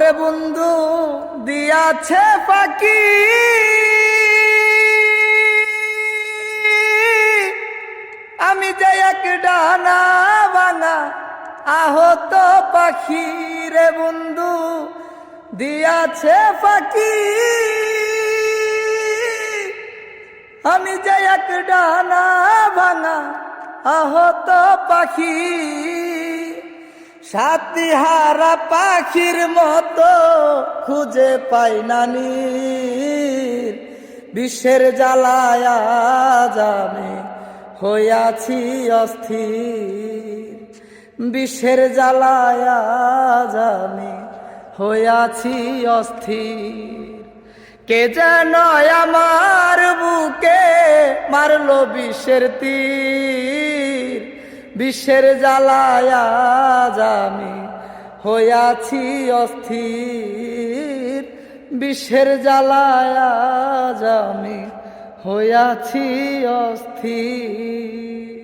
ওরে বন্ধু দিয়াছে ফাঁকি, আমি যে এক ডানা ভাঙা আহত পাখি রে বন্ধু দিয়াছে ফাঁকি, আমি যে এক ডানা ভাঙা আহত পাখি। সাতিহারা পাখির মতো খুঁজে পাই নানির, বিশ্বের জ্বালায় আজ আমি হইয়াছি অস্থির, বিশ্বের জ্বালায় আজ আমি হইয়াছি অস্থির। কে যেন আমার বুকে মারলো বিষের তীর, বিশ্বের জ্বালায় আজ আমি হইয়াছি অস্থির, বিশ্বের জ্বালায় আজ আমি হইয়াছি অস্থির।